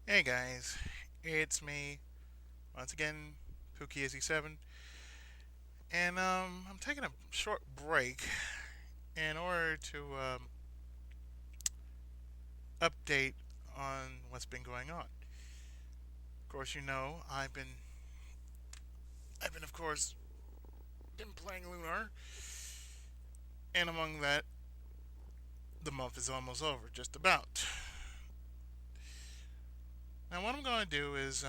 Hey guys, it's me once again, Pookie7, and I'm taking a short break in order to update on what's been going on. Of course, you know I've been of course been playing Lunar, and among that, the month is almost over, just about. Now, what I'm going to do is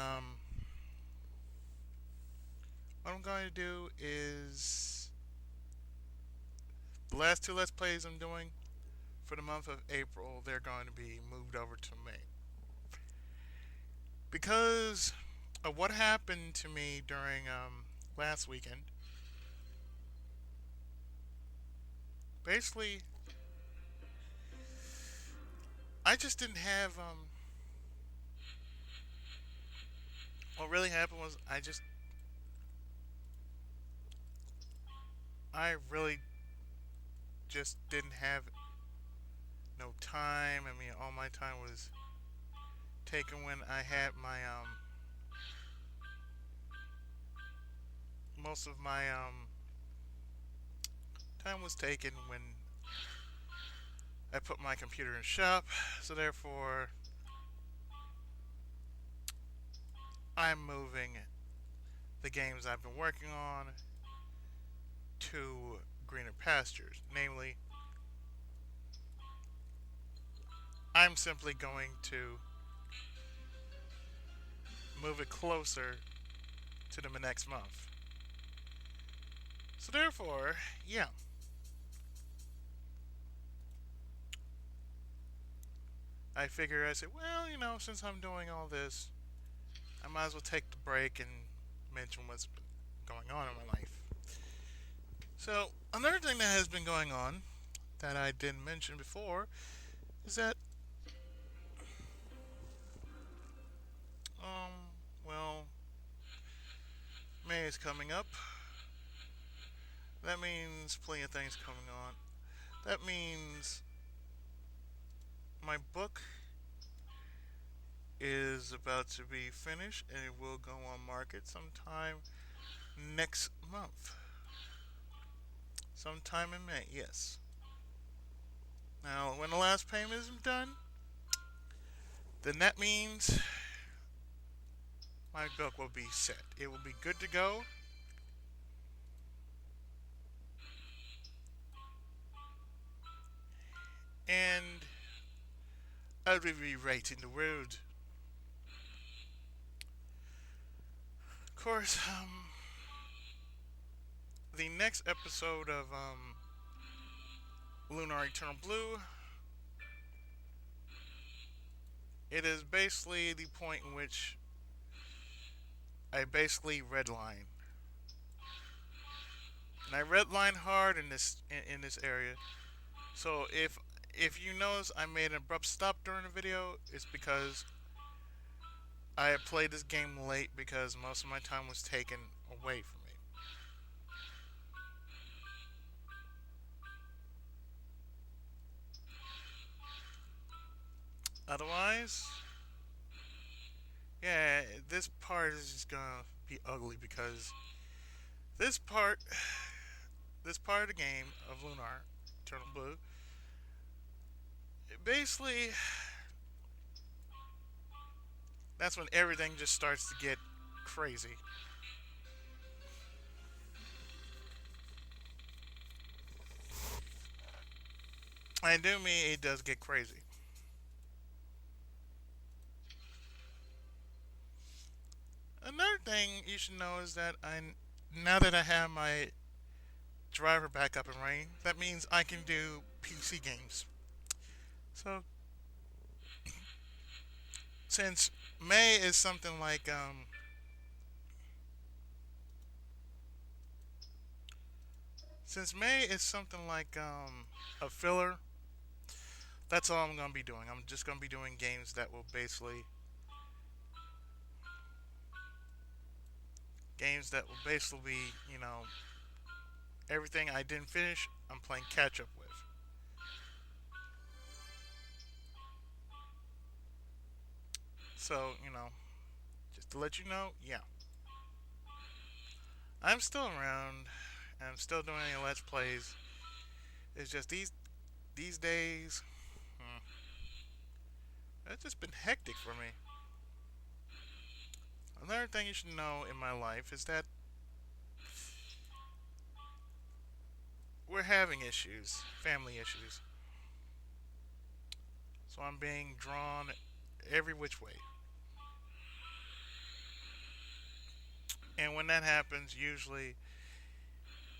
the last two Let's Plays I'm doing for the month of April, they're going to be moved over to May. Because of what happened to me during last weekend, basically, I just didn't have. What really happened was I really just didn't have no time. I mean, all my time was taken when I had my most of my time was taken when I put my computer in shop. So therefore, I'm moving the games I've been working on to greener pastures. Namely, I'm simply going to move it closer to the next month. So therefore, yeah, I said, well, since I'm doing all this, I might as well take the break and mention what's been going on in my life. So another thing that has been going on that I didn't mention before is that, um, well, May is coming up. That means plenty of things coming on. That means my book is about to be finished and it will go on market sometime next month. Sometime in May, yes. Now, when the last payment is done, then that means my book will be set. It will be good to go. And I will be rewriting the world. Of course, the next episode of Lunar Eternal Blue, it is basically the point in which I basically redline. And I redline hard in this area. So if you notice I made an abrupt stop during the video, it's because I had played this game late because most of my time was taken away from me. Otherwise, yeah, this part is just gonna be ugly because this part, this part of the game of Lunar Eternal Blue, basically, that's when everything just starts to get crazy. And do me, it does get crazy. Another thing you should know is that now that I have my driver back up and running, that means I can do PC games. So since May is something like a filler, that's all I'm gonna be doing. I'm just gonna be doing games that will basically be, everything I didn't finish. I'm playing catch up with. So, just to let you know, yeah, I'm still around. I'm still doing Let's Plays. It's just these days, hmm, it's just been hectic for me. Another thing you should know in my life is that we're having issues, family issues. So I'm being drawn every which way. And when that happens, usually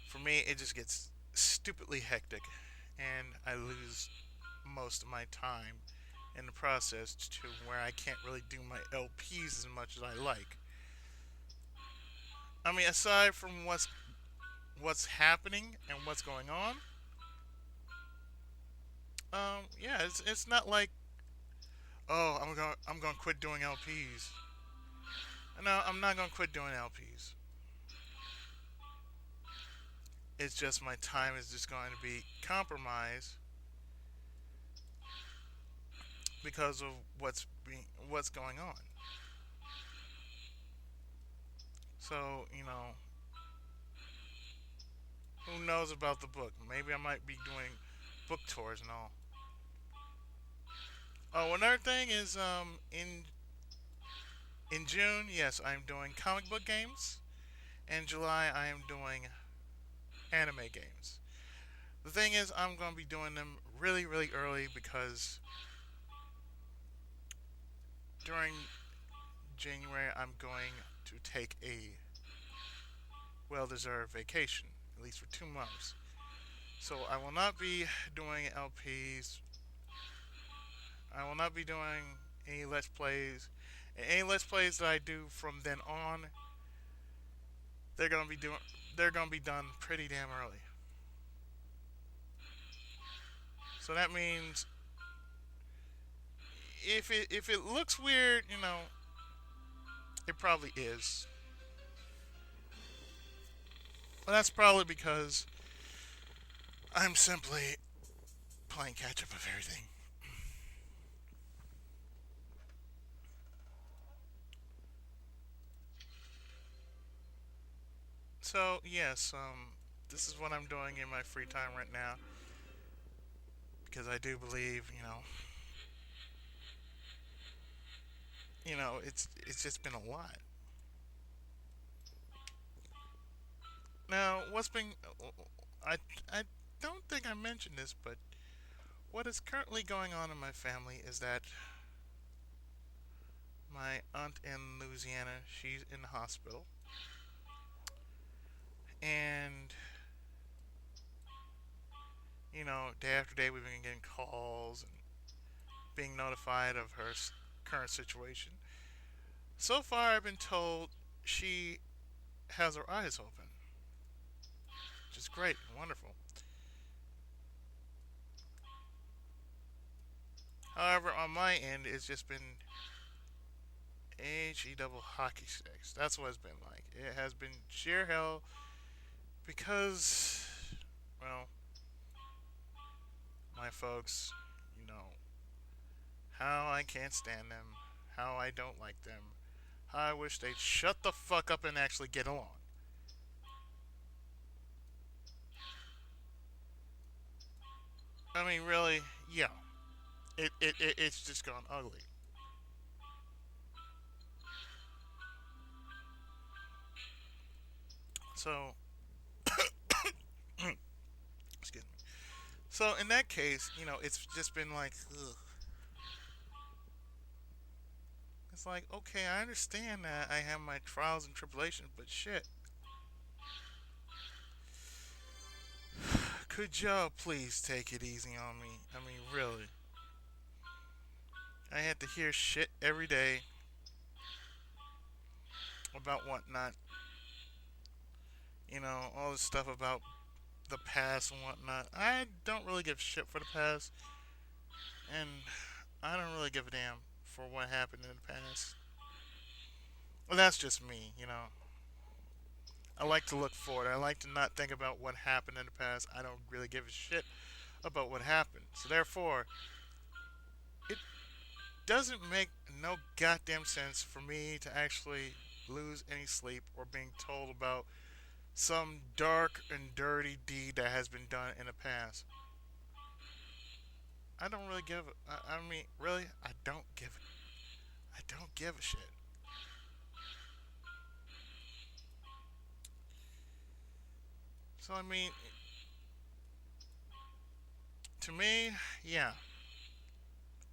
for me, it just gets stupidly hectic. And I lose most of my time in the process to where I can't really do my LPs as much as I like. I mean, aside from what's happening and what's going on, yeah, it's not like, oh, I'm going to quit doing LPs. No, I'm not going to quit doing LPs. It's just my time is just going to be compromised because of what's going on. So, who knows about the book? Maybe I might be doing book tours and all. Oh, another thing is in June, yes, I'm doing comic book games. In July, I am doing anime games. The thing is, I'm going to be doing them really, really early because during January, I'm going to take a well deserved vacation, at least for 2 months. So I will not be doing LPs. I will not be doing any Let's Plays. And any Let's Plays that I do from then on, they're gonna be doing. They're gonna be done pretty damn early. So that means if it looks weird, it probably is. But that's probably because I'm simply playing catch up of everything. So yes, this is what I'm doing in my free time right now because I do believe, it's just been a lot. Now, I I don't think I mentioned this, but what is currently going on in my family is that my aunt in Louisiana, she's in the hospital, and day after day we've been getting calls and being notified of her current situation. So far, I've been told she has her eyes open, which is great, wonderful. However, on my end, it's just been He double hockey sticks. That's what it's been like. It has been sheer hell because, well, my folks, you know, how I can't stand them, how I don't like them, how I wish they'd shut the fuck up and actually get along. I mean, really, yeah. It's just gone ugly. So, excuse me. So in that case, it's just been like, ugh. It's like, okay, I understand that I have my trials and tribulations, but shit, could y'all please take it easy on me? I mean, really. I had to hear shit every day about whatnot. All this stuff about the past and whatnot. I don't really give shit for the past, and I don't really give a damn for what happened in the past. Well, that's just me. I like to look forward. I like to not think about what happened in the past. I don't really give a shit about what happened. So therefore, it doesn't make no goddamn sense for me to actually lose any sleep or being told about some dark and dirty deed that has been done in the past. I don't really give. I mean, really, I don't give. I don't give a shit. So I mean, to me, yeah,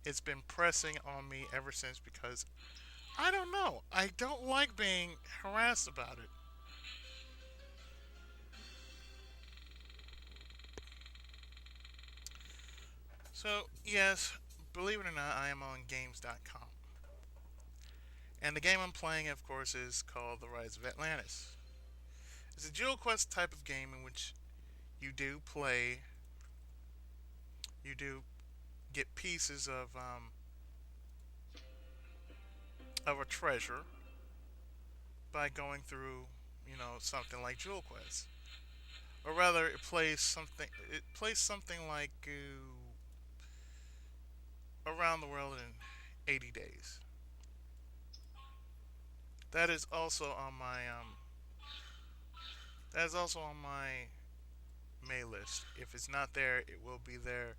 it's been pressing on me ever since because I don't know. I don't like being harassed about it. So yes, believe it or not, I am on games.com. And the game I'm playing, of course, is called The Rise of Atlantis. It's a dual quest type of game in which you do play, you do get pieces of a treasure by going through, something like Jewel Quest, or rather, it plays something like around the world in 80 days. That is also on my that is also on my May list. If it's not there, it will be there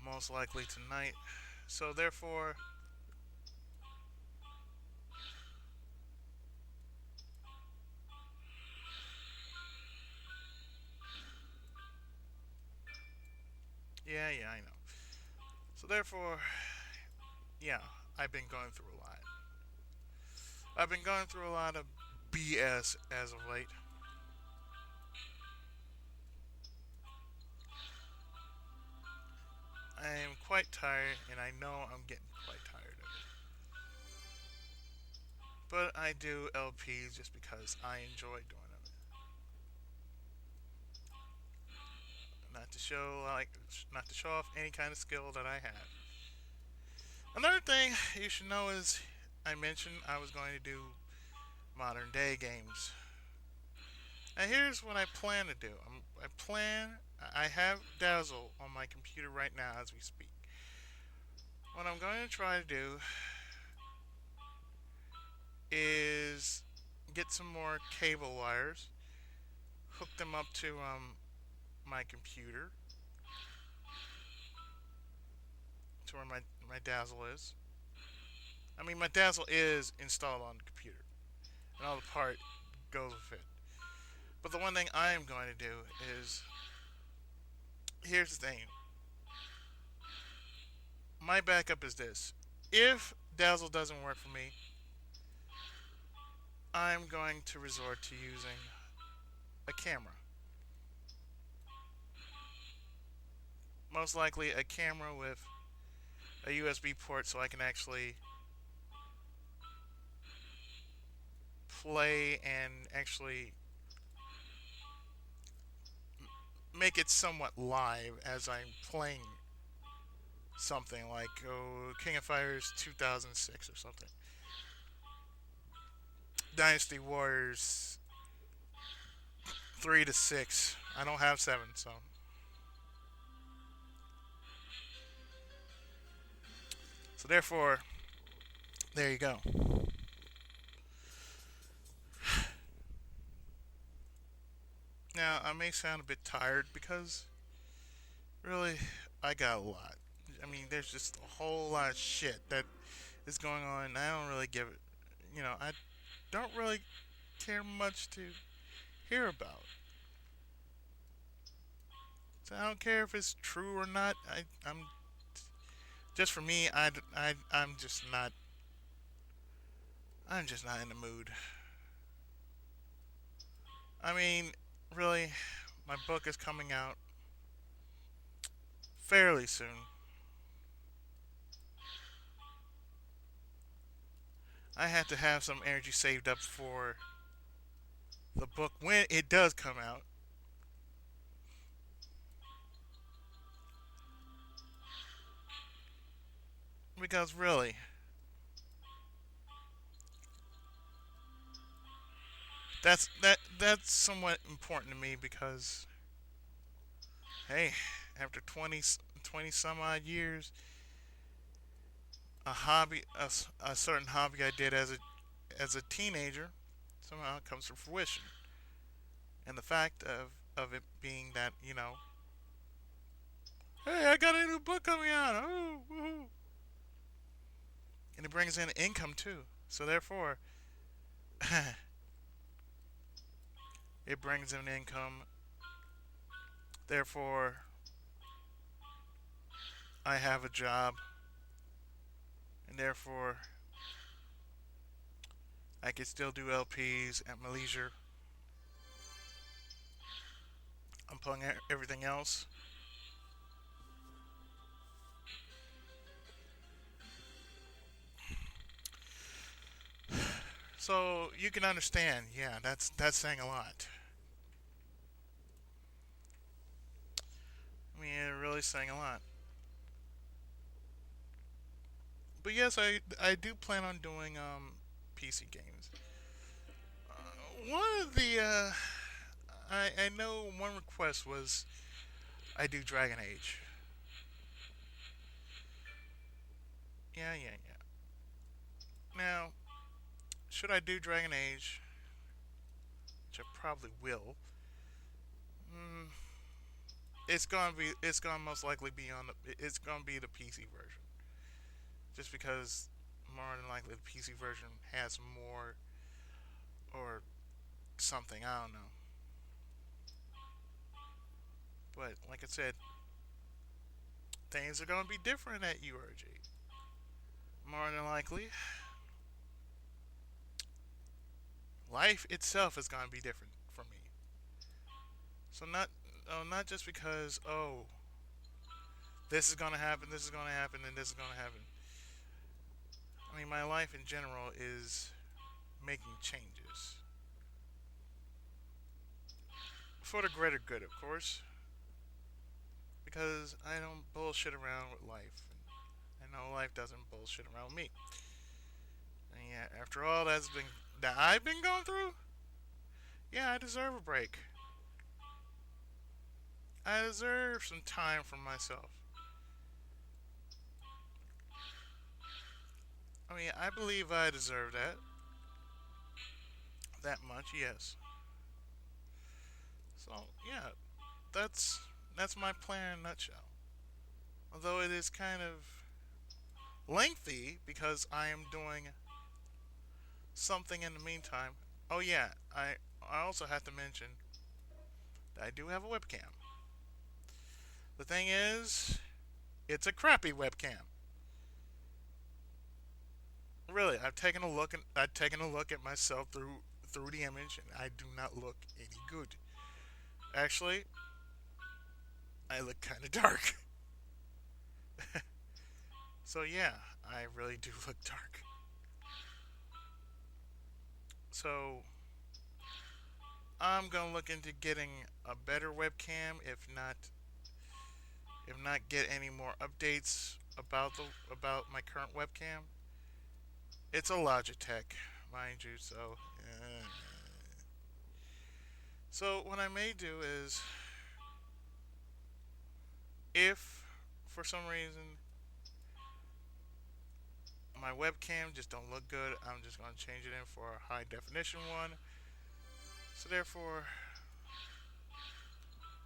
most likely tonight. So therefore, yeah, yeah, I know. So therefore, yeah, I've been going through a lot. I've been going through a lot of BS as of late. I am quite tired, and I know I'm getting quite tired of it. But I do LPs just because I enjoy doing them. Not to show off any kind of skill that I have. Another thing you should know is I mentioned I was going to do modern day games. And here's what I plan to do. I have Dazzle on my computer right now as we speak. What I'm going to try to do is get some more cable wires, hook them up to my computer, to where my Dazzle is. I mean, my Dazzle is installed on the computer, and all the part goes with it. But the one thing I am going to do is here's the thing. My backup is this. If Dazzle doesn't work for me, I'm going to resort to using a camera. Most likely a camera with a USB port so I can actually play and actually make it somewhat live as I'm playing something like King of Fighters 2006 or something. Dynasty Warriors 3 to 6. I don't have 7, so therefore, there you go. Now, I may sound a bit tired because really, I got a lot. I mean, there's just a whole lot of shit that is going on, and I don't really give it. I don't really care much to hear about. So I don't care if it's true or not. I'm just for me. I'm just not. I'm just not in the mood. I mean, really, my book is coming out fairly soon. I have to have some energy saved up for the book when it does come out. Because really, that's somewhat important to me because hey, after 20 some odd years, a certain hobby I did as a teenager, somehow comes to fruition. And the fact of it being that, hey, I got a new book coming out. Oh, woohoo. And it brings in income too. So therefore, it brings in income. Therefore, I have a job, and therefore, I can still do LPs at my leisure. I'm pulling everything else. So you can understand, yeah, that's saying a lot. I mean, it really saying a lot. But yes, I do plan on doing PC games. One of the I know one request was I do Dragon Age. Yeah, yeah, yeah. Now, should I do Dragon Age, which I probably will, mm, it's gonna most likely be it's gonna be the PC version, just because more than likely the PC version has more or something. I don't know, but like I said, things are gonna be different at URG. More than likely, life itself is gonna be different for me. So not just because this is gonna happen, this is gonna happen, and this is gonna happen. I mean, my life in general is making changes for the greater good, of course, because I don't bullshit around with life. I know life doesn't bullshit around with me. And yeah, after all that I've been going through, yeah, I deserve a break. I deserve some time for myself. I mean, I believe I deserve that much. Yes. So yeah, that's that's my plan in a nutshell. Although it is kind of lengthy because I am doing something in the meantime. Oh yeah, I also have to mention that I do have a webcam. The thing is, it's a crappy webcam. Really, I've taken a look at myself through the image, and I do not look any good. Actually, I look kind of dark. So yeah, I really do look dark. So I'm gonna look into getting a better webcam. If not, get any more updates about my current webcam. It's a Logitech, mind you. So what I may do is, if for some reason my webcam just don't look good, I'm just gonna change it in for a high definition one. So therefore,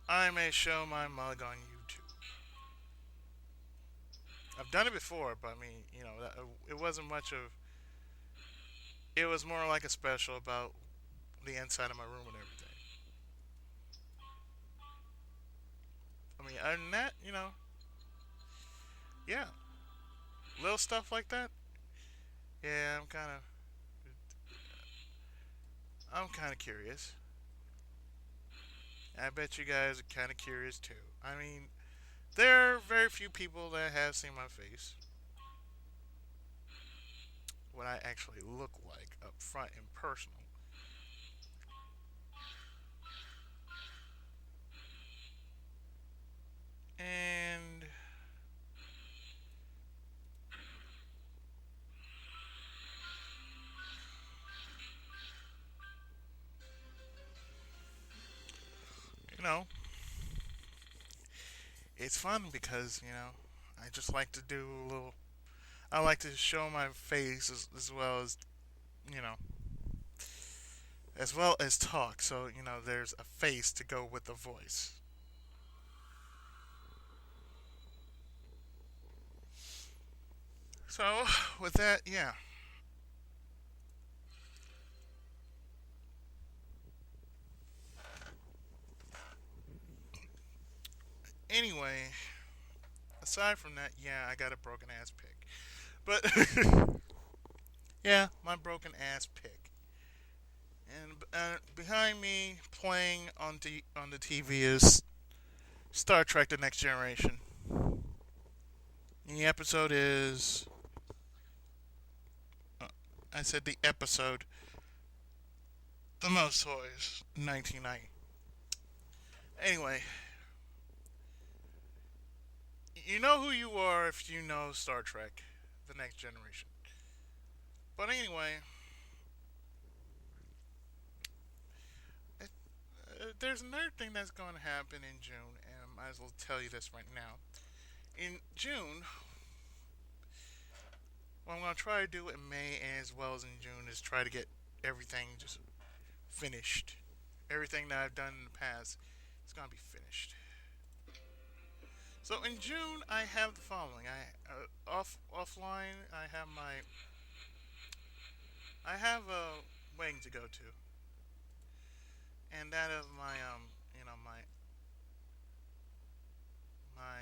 I may show my mug on YouTube. I've done it before, but I mean, it wasn't much of. It was more like a special about the inside of my room and everything. I mean, other than that, yeah, little stuff like that. Yeah, I'm kind of curious. I bet you guys are kind of curious too. I mean, there are very few people that have seen my face, what I actually look like up front and personal. And you know, it's fun because I just like to do a little. I like to show my face as well as you know, as well as talk. So there's a face to go with the voice. So with that, yeah. Anyway, aside from that, yeah, I got a broken ass pick. But yeah, my broken ass pick. And behind me, playing on the TV, is Star Trek: The Next Generation. And the episode is, uh, I said the episode, The Most Toys, 1990. Anyway, you know who you are if you know Star Trek: The Next Generation. But anyway, it, there's another thing that's going to happen in June, and I might as well tell you this right now. In June, what I'm going to try to do in May as well as in June is try to get everything just finished. Everything that I've done in the past is going to be finished. So in June, I have the following. Offline, I have a wedding to go to, and that of my my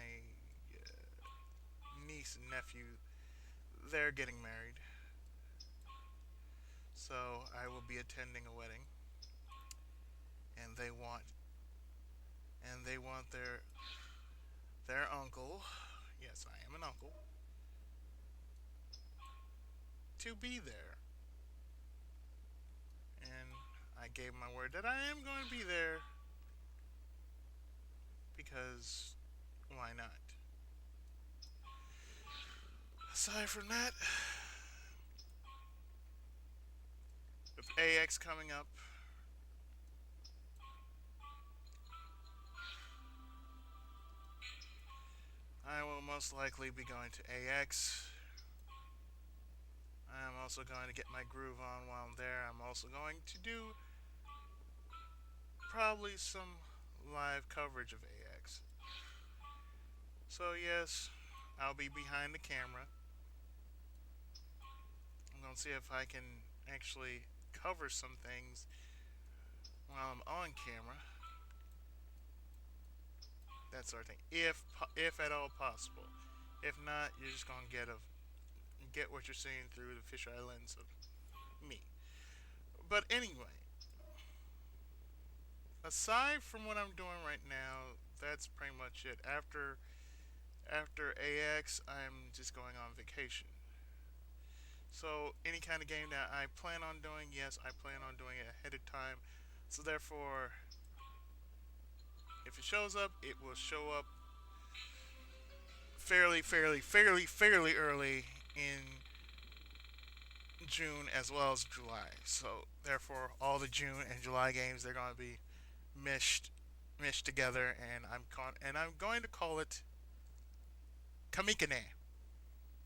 niece and nephew. They're getting married, so I will be attending a wedding, and they want their uncle. Yes, I am an uncle to be there, and I gave my word that I am going to be there because why not? Aside from that, with AX coming up, I will most likely be going to AX. I am also going to get my groove on while I'm there. I'm also going to do probably some live coverage of AX. So, yes, I'll be behind the camera. I'm going to see if I can actually cover some things while I'm on camera. That sort of thing. If at all possible. If not, you're just going to get what you're seeing through the fisheye lens of me. But anyway, aside from what I'm doing right now, that's pretty much it. After AX, I'm just going on vacation. So any kind of game that I plan on doing, yes, I plan on doing it ahead of time. So therefore, if it shows up, it will show up fairly early in June as well as July. So therefore, all the June and July games they're going to be meshed together, and I'm going to call it Kamikane.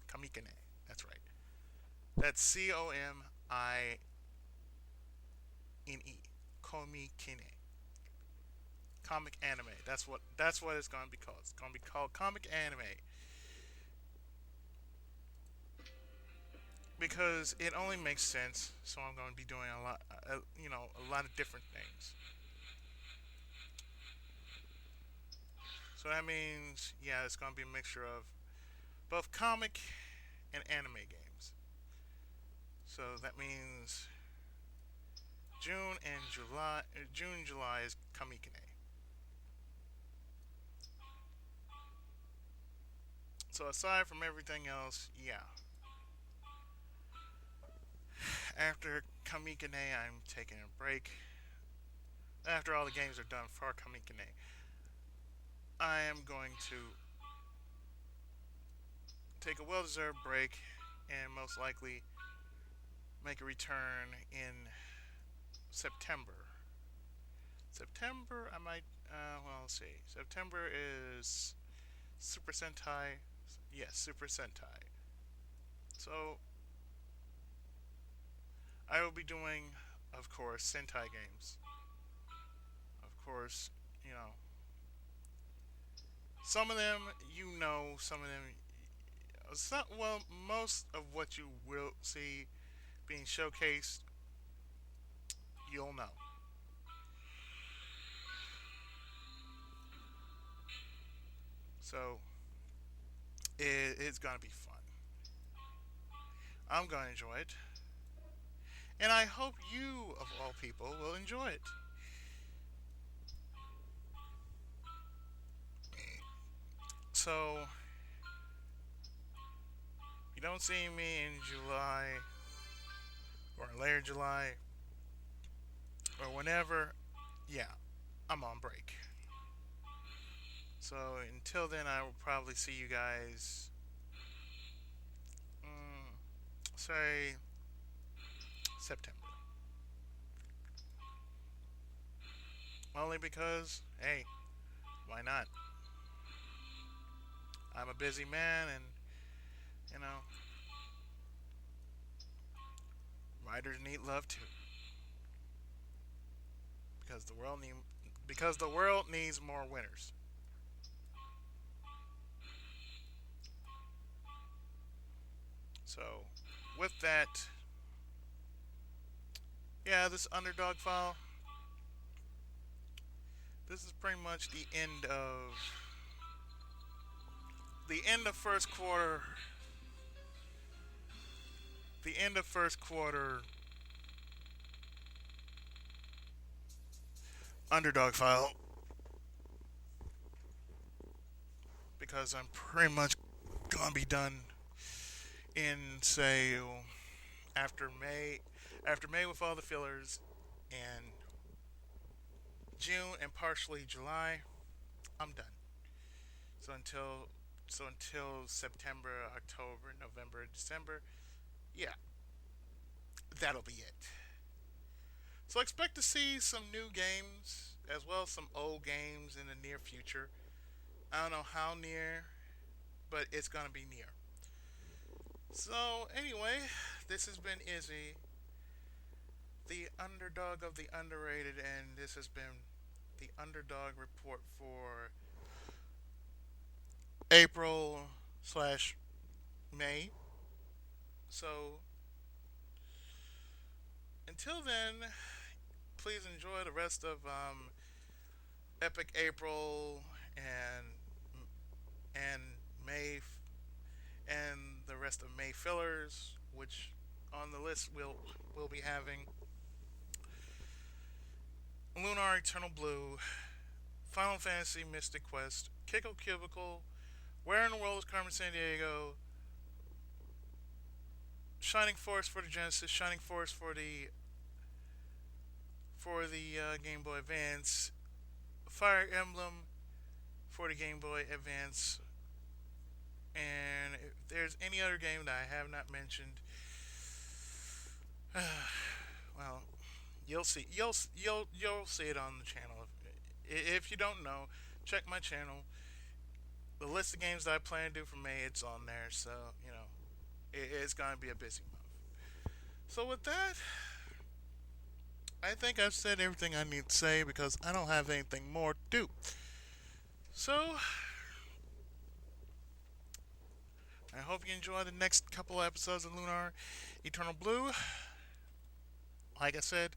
Kamikane. That's right. That's Comine. Komikine. Comic anime. That's what it's going to be called. It's going to be called comic anime because it only makes sense. So I'm going to be doing a lot of different things. So that means, yeah, it's going to be a mixture of both comic and anime games. So that means June and July is Kamikine. So aside from everything else, yeah. After Kamikine, I'm taking a break. After all the games are done for Kamikine, I am going to take a well-deserved break and most likely make a return in September. September, I might. Well, let's see. September is Super Sentai. Yes, Super Sentai. So I will be doing, of course, Sentai games. Of course, you know, some of them some of them. Well, most of what you will see being showcased, you'll know. So it's gonna be fun. I'm gonna enjoy it, and I hope you, of all people, will enjoy it. So you don't see me in July or later July or whenever. Yeah, I'm on break. So until then, I will probably see you guys. Mm, say September. Only because, hey, why not? I'm a busy man, and you know, writers need love too, because the world needs more winners. So, with that, yeah, this underdog file. This is pretty much the end of first quarter, the end of first quarter underdog file, because I'm pretty much gonna be done in say after May, after May with all the fillers, and June and partially July. I'm done. So until September, October, November, December, yeah, that'll be it. So expect to see some new games as well as some old games in the near future. I don't know how near, but it's gonna be near. So anyway, this has been Izzy, the underdog of the underrated, and this has been the underdog report for April/May. So until then, please enjoy the rest of Epic April and May and the rest of May fillers, which on the list we'll be having Lunar Eternal Blue, Final Fantasy Mystic Quest, Kiko Cubicle, Where in the World is Carmen Sandiego, Shining Force for the Genesis, Shining Force for the Game Boy Advance, Fire Emblem for the Game Boy Advance, and if there's any other game that I have not mentioned, well, you'll see it on the channel. If you don't know, check my channel. The list of games that I plan to do for May, it's on there. So it's gonna be a busy month. So with that, I think I've said everything I need to say because I don't have anything more to do. So I hope you enjoy the next couple episodes of Lunar Eternal Blue. Like I said,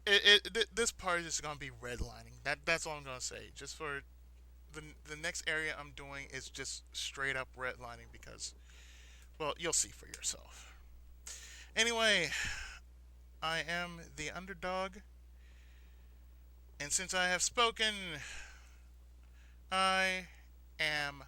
this part is gonna be redlining. That's all I'm gonna say. Just for the next area I'm doing is just straight up redlining because, well, you'll see for yourself. Anyway, I am the underdog, and since I have spoken, I am